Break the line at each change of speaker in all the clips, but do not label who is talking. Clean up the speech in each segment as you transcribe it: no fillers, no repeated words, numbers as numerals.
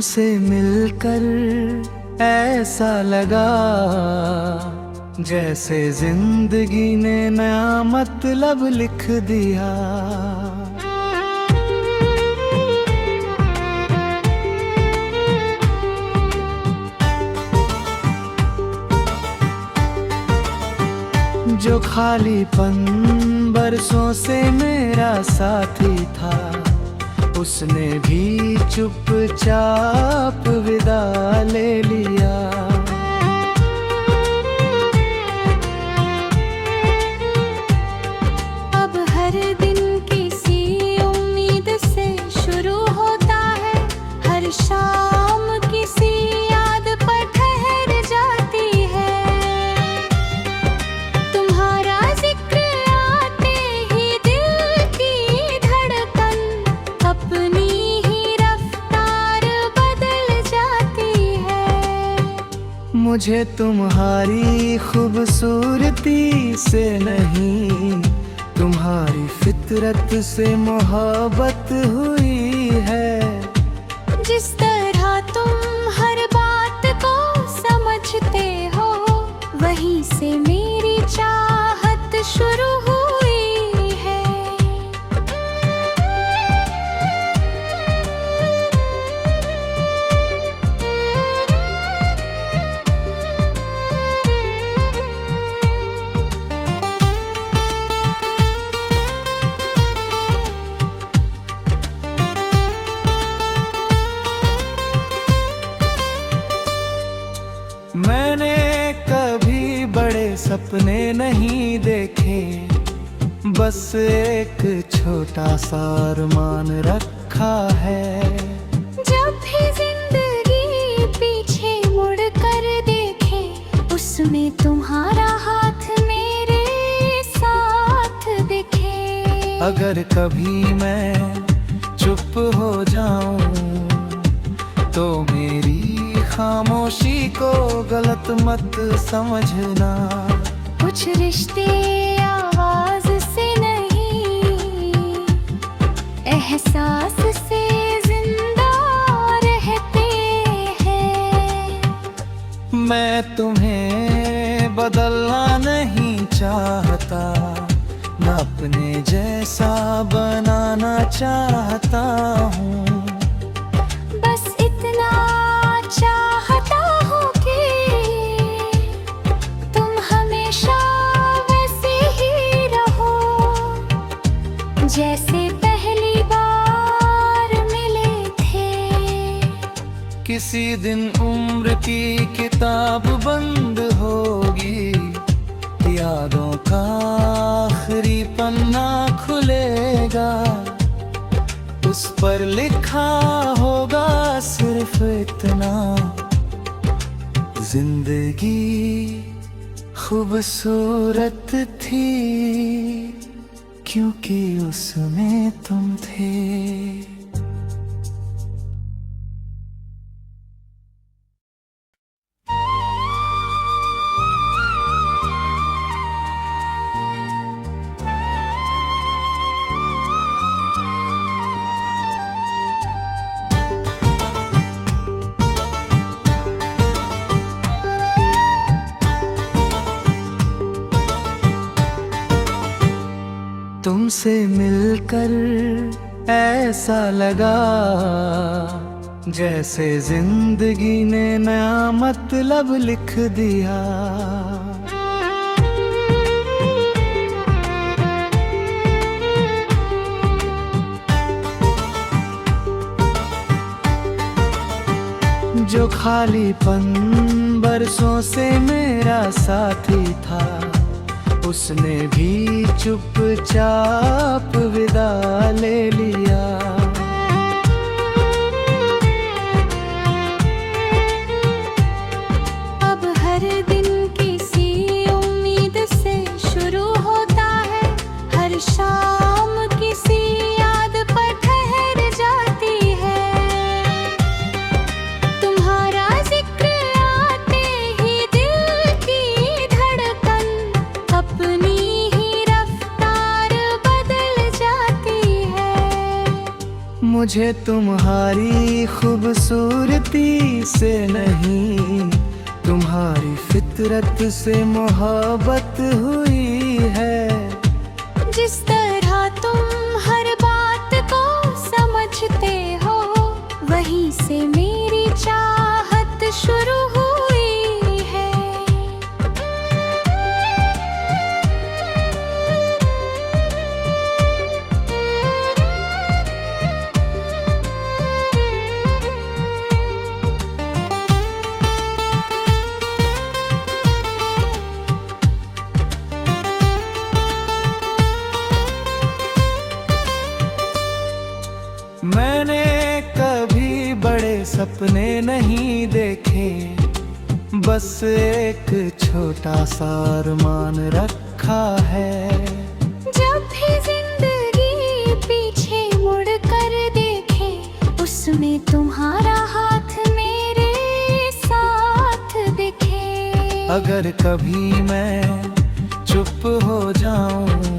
तुमसे मिलकर ऐसा लगा जैसे जिंदगी ने नया मतलब लिख दिया। जो खालीपन बरसों से मेरा साथी था, उसने भी चुपचाप विदा ले लिया।
अब हर दिन किसी उम्मीद से शुरू होता है, हर शाम किसी याद पर ठहर जाती है। तुम्हारा जिक्र आते ही दिल की धड़कन अपनी ही रफ्तार बदल जाती है।
मुझे तुम्हारी खूबसूरती से नहीं, तुम्हारी फितरत से मोहब्बत हुई है।
जिस तरह तुम हर बात को समझते हो, वहीं से मेरी चाहत शुरू हुई है।
मैंने कभी बड़े सपने नहीं देखे, बस एक छोटा सा अरमान रखा है।
जब भी जिंदगी पीछे मुड़ कर देखे, उसमें तुम्हारा हाथ मेरे साथ दिखे।
अगर कभी मैं चुप हो जाऊं तो मेरी खामोशी को गलत मत समझना।
कुछ रिश्ते आवाज से नहीं, एहसास से जिंदा रहते हैं।
मैं तुम्हें बदलना नहीं चाहता, मैं अपने जैसा बनाना चाहता हूँ।
बस इतना चाहता हूँ कि तुम हमेशा वैसे ही रहो, जैसे पहली बार मिले थे।
किसी दिन उम्र की किताब बंद होगी, यादों का आखिरी पन्ना खुलेगा। उस पर लिखा होगा सिर्फ इतना, जिंदगी खूबसूरत थी क्योंकि उसमें तुम थे। तुमसे मिलकर ऐसा लगा जैसे जिंदगी ने नया मतलब लिख दिया। जो खालीपन बरसों से मेरा साथी था, उसने भी चुपचाप विदा ले लिया।
अब हर दिन किसी उम्मीद से शुरू होता है, हर शाम किसी याद पर ठहर जाती है। तुम्हारा जिक्र आते ही दिल की धड़कन अपनी ही रफ्तार बदल जाती है।
मुझे तुम्हारी खूबसूरती से नहीं, तुम्हारी फितरत से मोहब्बत हुई है।
जिस तरह तुम हर बात को समझते हो, वहीं से मेरी चाहत शुरू हुई है।
मैंने कभी बड़े सपने नहीं देखे, बस एक छोटा सा अरमान रखा है।
जब भी जिंदगी पीछे मुड़ कर देखे, उसमें तुम्हारा हाथ मेरे साथ दिखे।
अगर कभी मैं चुप हो जाऊं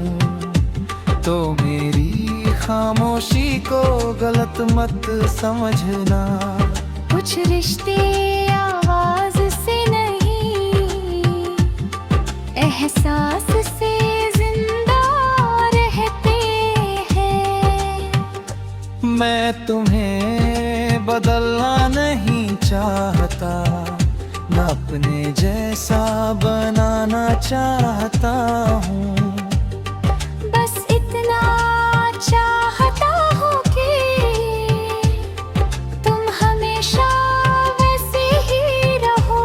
तो मेरी खामोशी को गलत मत समझना।
कुछ रिश्ते आवाज से नहीं, एहसास से जिंदा रहते हैं।
मैं तुम्हें बदलना नहीं चाहता, मैं अपने जैसा बनाना चाहता हूँ।
बस इतना चाहता हूँ कि तुम हमेशा वैसे ही रहो,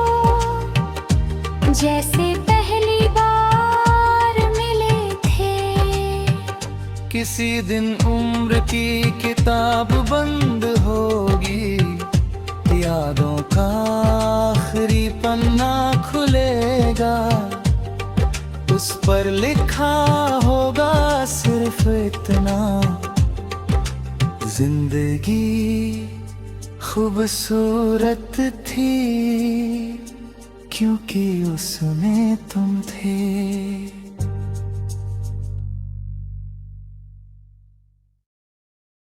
जैसे पहली बार मिले थे।
किसी दिन उम्र की किताब बंद होगी, यादों का आखिरी पन्ना खुलेगा। उस पर लिखा होगा सिर्फ इतना, जिंदगी खूबसूरत थी क्योंकि उसमें तुम थे।